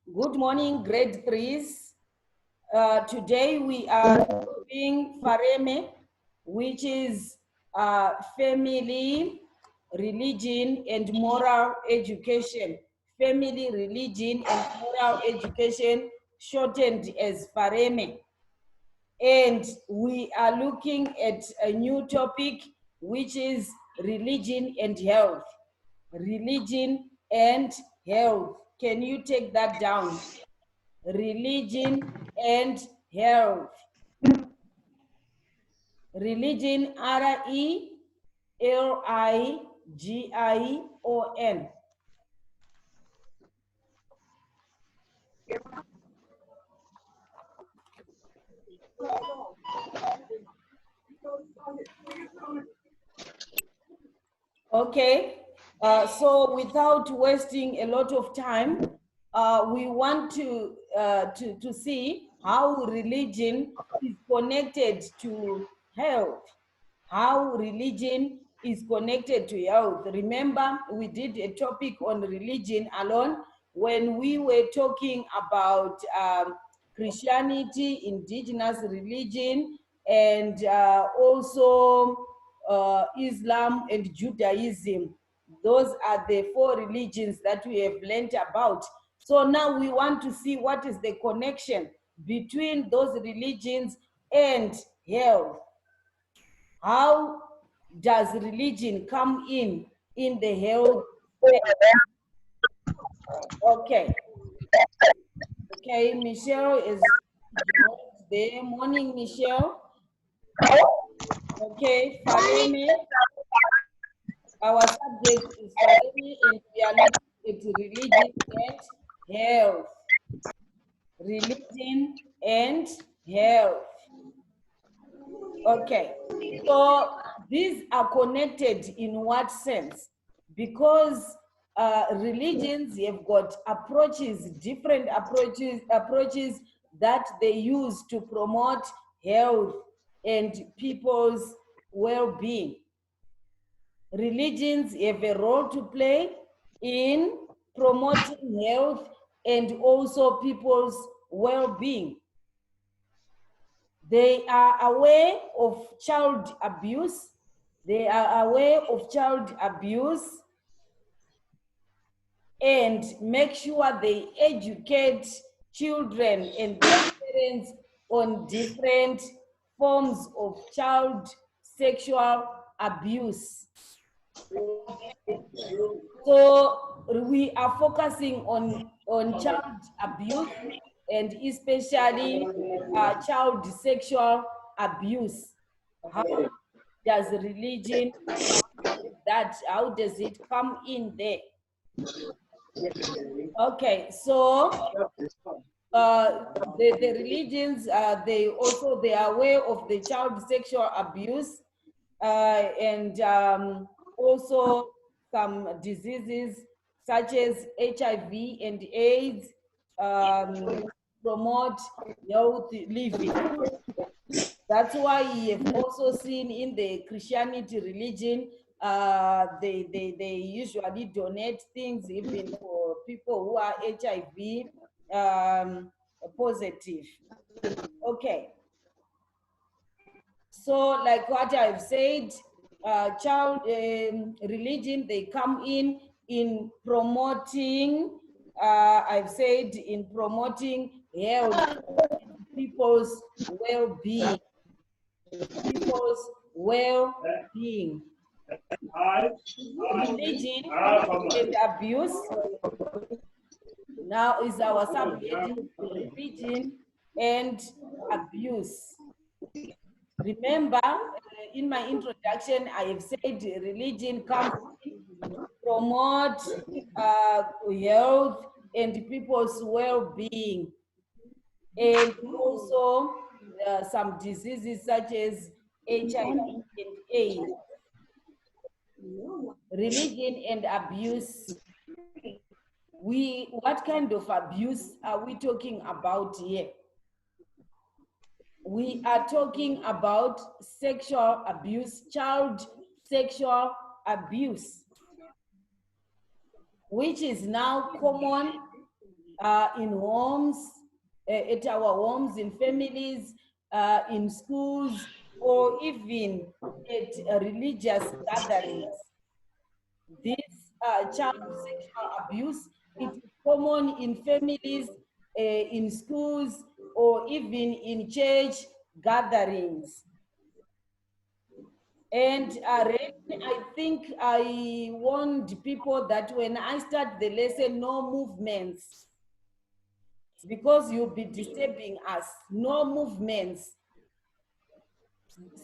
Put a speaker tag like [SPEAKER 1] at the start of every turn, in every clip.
[SPEAKER 1] Good morning, grade threes. Today we are doing FAREME, which is family, religion, and moral education. Family, religion, and moral education, shortened as FAREME. And we are looking at a new topic, which is religion and health. Religion and health. Can you take that down? Religion and health. Religion, R-E-L-I-G-I-O-N. Okay, so without wasting a lot of time, we want to see how religion is connected to health, how religion is connected to health. Remember, we did a topic on religion alone when we were talking about Christianity, indigenous religion, and also Islam and Judaism. Those are the four religions that we have learned about. So now we want to see what is the connection between those religions and health. How does religion come in the health? Okay. Okay, Michelle is there. Morning, Michelle. Okay, FAREME. Our subject is FAREME, and we are looking at religion and health. Religion and health. Okay, so these are connected in what sense? Because religions have got approaches, different approaches that they use to promote health and people's well-being. Religions have a role to play in promoting health and also people's well-being. They are aware of child abuse. They are aware of child abuse and make sure they educate children and their parents on different forms of child sexual abuse. So we are focusing on child abuse and especially child sexual abuse. How does religion, how does it come in there? Okay, so the religions, they are aware of the child sexual abuse and also some diseases such as HIV and AIDS promote healthy living. That's why you have also seen in the Christianity religion, they usually donate things even for people who are HIV positive. Okay. So like what I've said, child religion, they come in promoting, I've said in promoting health, people's well-being. People's well-being. Religion and abuse. Now is our subject, religion and abuse. Remember, in my introduction, I have said religion comes to promote health and people's well-being, and also some diseases such as HIV and AIDS. Religion and abuse. What kind of abuse are we talking about here? We are talking about sexual abuse, child sexual abuse, which is now common in homes, at our homes, in families, in schools, or even at religious gatherings. This child sexual abuse, it is common in families, in schools, or even in church gatherings. And I think I warned people that when I start the lesson, no movements, because you'll be disturbing us. No movements.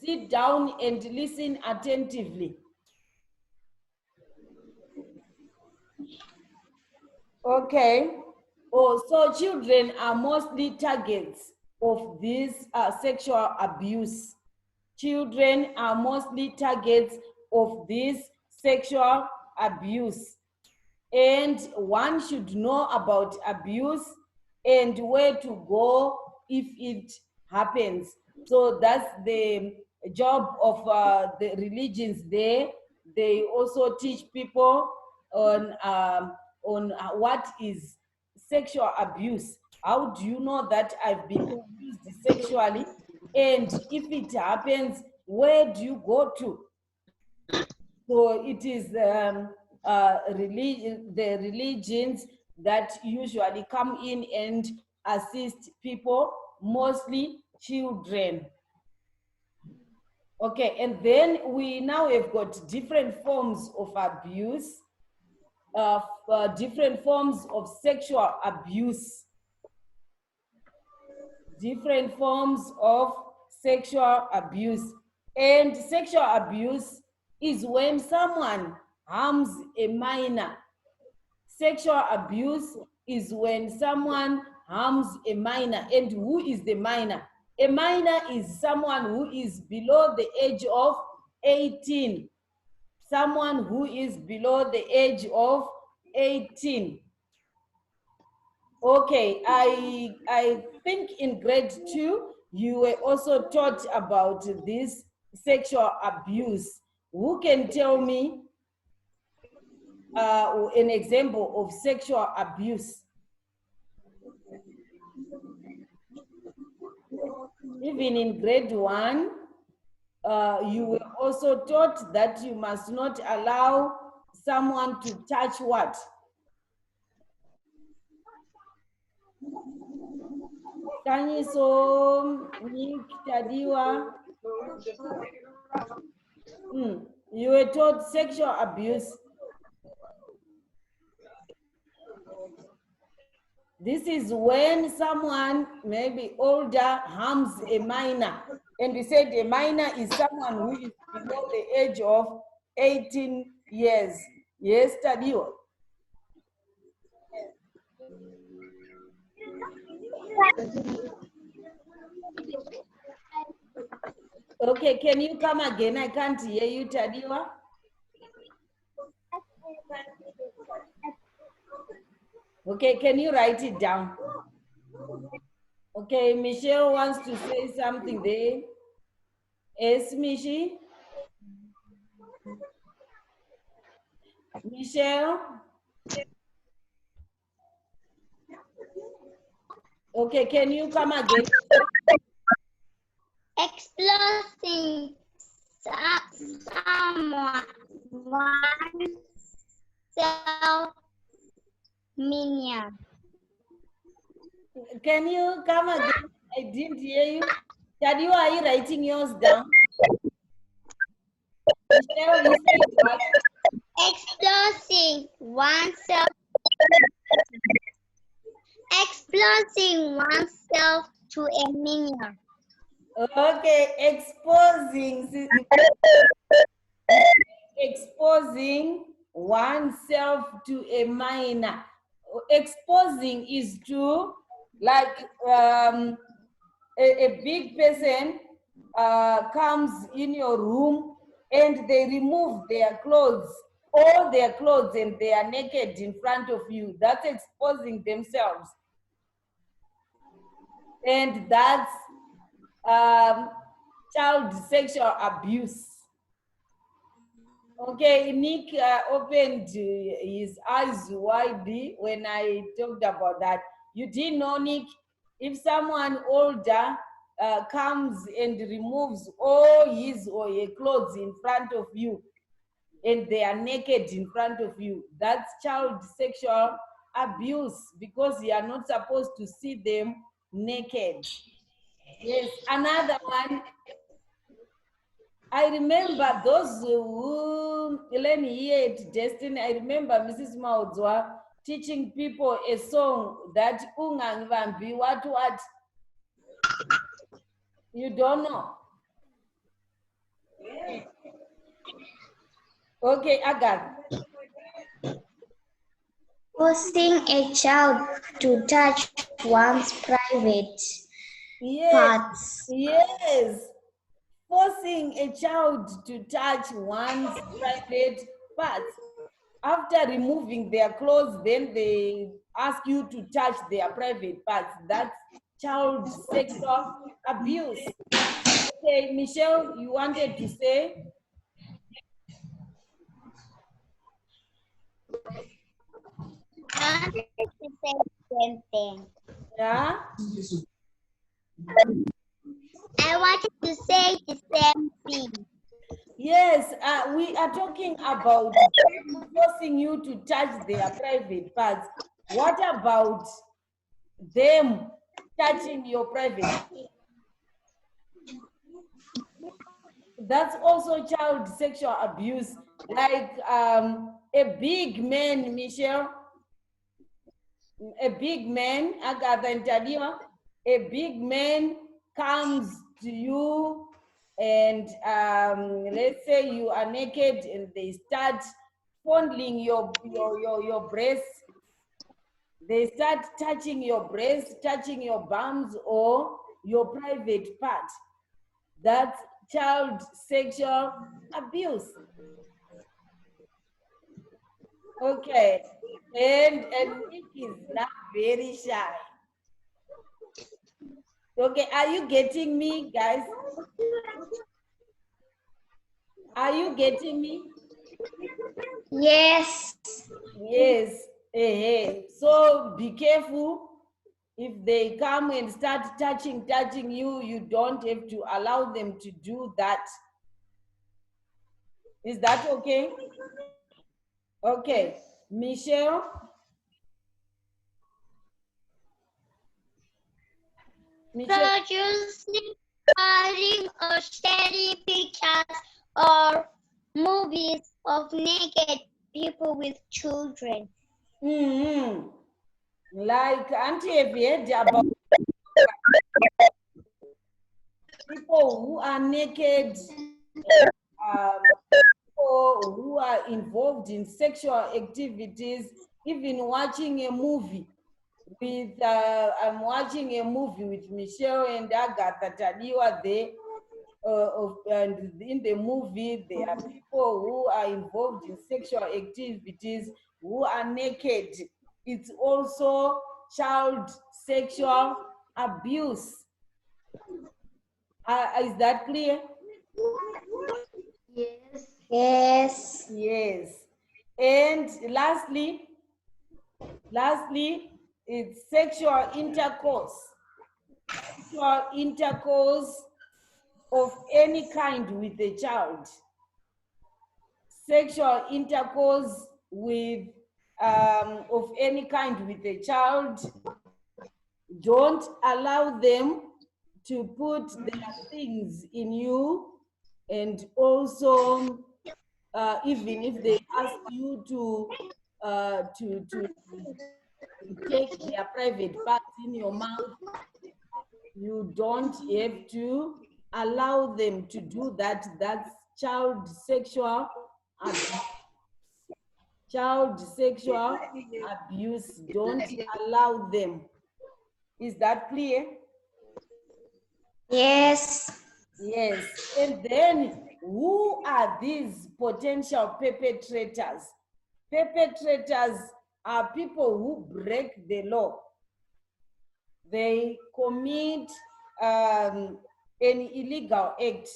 [SPEAKER 1] Sit down and listen attentively. Okay. Oh, so children are mostly targets of this sexual abuse. Children are mostly targets of this sexual abuse. And one should know about abuse and where to go if it happens. So that's the job of the religions there. They also teach people on what is sexual abuse. How do you know that I've been abused sexually? And if it happens, where do you go to? So it is the religions that usually come in and assist people, mostly children. Okay, and then we now have got different forms of abuse, different forms of sexual abuse, different forms of sexual abuse. And sexual abuse is when someone harms a minor. Sexual abuse is when someone harms a minor. And who is the minor? A minor is someone who is below the age of 18. Someone who is below the age of 18. Okay, I think in grade 2, you were also taught about this sexual abuse. Who can tell me an example of sexual abuse? Even in grade 1, you were also taught that you must not allow someone to touch what? Kanyiso, Nick, Tadiwa. You were taught sexual abuse. This is when someone, maybe older, harms a minor. And we said a minor is someone who is below the age of 18 years. Yes, Tadiwa. Okay, can you come again? I can't hear you, Tadiwa. Okay, can you write it down? Okay, Michelle wants to say something there. Yes, Michi? Michelle? Okay, can you come again?
[SPEAKER 2] Exploding someone self minion.
[SPEAKER 1] Can you come again? I didn't hear you. Tadiwa, are you writing yours down? Michelle, you said what?
[SPEAKER 2] Exposing oneself. Exposing oneself to a minion.
[SPEAKER 1] Okay, exposing oneself to a minor. Exposing is to, like, a big person comes in your room and they remove their clothes, all their clothes, and they are naked in front of you. That's exposing themselves. And that's child sexual abuse. Okay, Nick opened his eyes wide when I talked about that. You didn't know, Nick, if someone older comes and removes all his or her clothes in front of you and they are naked in front of you, that's child sexual abuse because you are not supposed to see them naked. Yes, another one. I remember those who learn here at Destiny. I remember Mrs. Maudzwa teaching people a song that Ungang Vambi, what? You don't know. Okay, Agatha.
[SPEAKER 2] Forcing a child to touch one's private
[SPEAKER 1] Yes,
[SPEAKER 2] parts.
[SPEAKER 1] yes. Forcing a child to touch one's private parts. After removing their clothes, then they ask you to touch their private parts. That's child sexual abuse. Okay, Michelle, you wanted to say?
[SPEAKER 2] I wanted to say the same thing.
[SPEAKER 1] Yeah?
[SPEAKER 2] I wanted to say the same thing.
[SPEAKER 1] Yes, we are talking about forcing you to touch their private parts. What about them touching your private? That's also child sexual abuse. Like a big man, Michelle, a big man, Agatha and Tadima, a big man comes to you and let's say you are naked and they start fondling your breasts. They start touching your breasts, touching your bums or your private part. That's child sexual abuse. Okay. And Nick is now very shy. Okay, are you getting me, guys? Are you getting me?
[SPEAKER 2] Yes.
[SPEAKER 1] Yes. Hey. So be careful. If they come and start touching you, you don't have to allow them to do that. Is that okay? Okay. Michelle? Michelle?
[SPEAKER 2] Producing, recording, or sharing pictures or movies of naked people with children.
[SPEAKER 1] Mm-hmm. Like Auntie have heard about people who are naked, people who are involved in sexual activities, even watching a movie with, I'm watching a movie with Michelle and Agatha Tadiwa there, and in the movie, there are people who are involved in sexual activities who are naked. It's also child sexual abuse. Is that clear?
[SPEAKER 2] Yes. Yes.
[SPEAKER 1] Yes. And lastly, it's sexual intercourse. Sexual intercourse of any kind with a child. Sexual intercourse with of any kind with a child. Don't allow them to put their things in you, and also even if they ask you to take their private parts in your mouth, you don't have to allow them to do that. That's child sexual abuse. Child sexual abuse. Don't allow them. Is that clear?
[SPEAKER 2] Yes.
[SPEAKER 1] Yes. And then who are these potential perpetrators? Perpetrators are people who break the law. They commit an illegal act.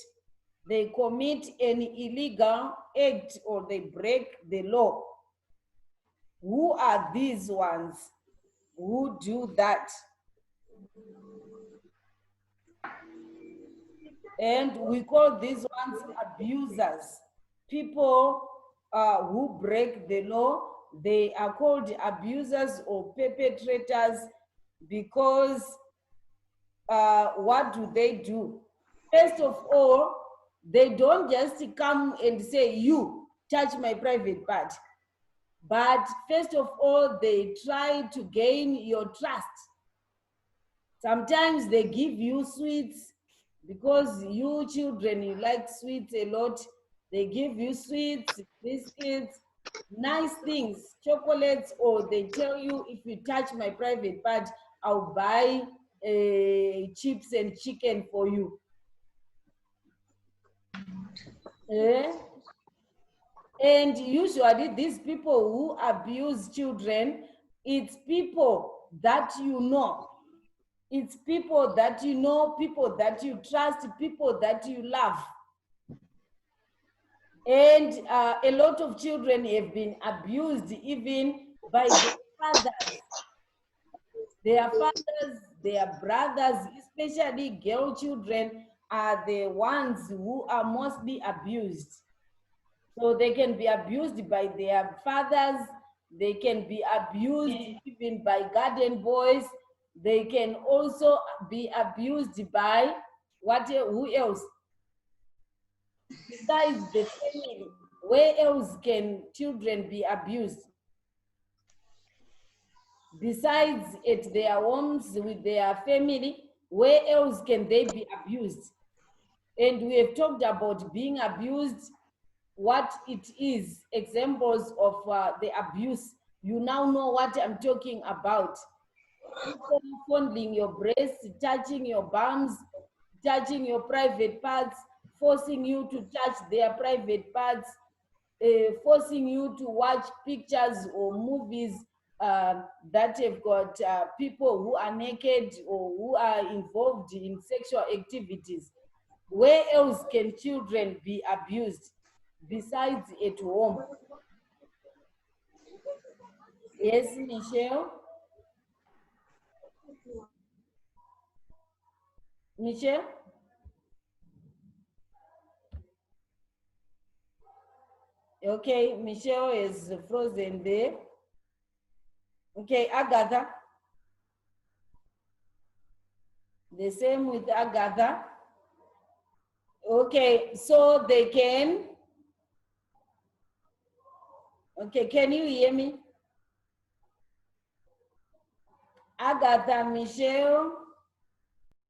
[SPEAKER 1] they commit an illegal act or they break the law. Who are these ones who do that? And we call these ones abusers. People who break the law, they are called abusers or perpetrators because what do? First of all, they don't just come and say, you touch my private part. But first of all, they try to gain your trust. Sometimes they give you sweets because you children, you like sweets a lot. They give you sweets, biscuits, nice things, chocolates, or they tell you, if you touch my private part, I'll buy chips and chicken for you. And usually these people who abuse children, it's people that you know. It's people that you know, people that you trust, people that you love. And a lot of children have been abused even by their fathers. Their fathers, their brothers, especially girl children, are the ones who are mostly abused. So they can be abused by their fathers, they can be abused even by guardian boys, they can also be abused by who else? Besides the family, where else can children be abused? Besides at their homes with their family, where else can they be abused? And we have talked about being abused, what it is, examples of the abuse. You now know what I'm talking about. People fondling your breasts, touching your bums, touching your private parts, forcing you to touch their private parts, forcing you to watch pictures or movies that have got people who are naked or who are involved in sexual activities. Where else can children be abused besides at home? Yes, Michelle? Michelle? Okay, Michelle is frozen there. Okay, Agatha. The same with Agatha. Okay, so they can. Okay, can you hear me? Agatha, Michelle.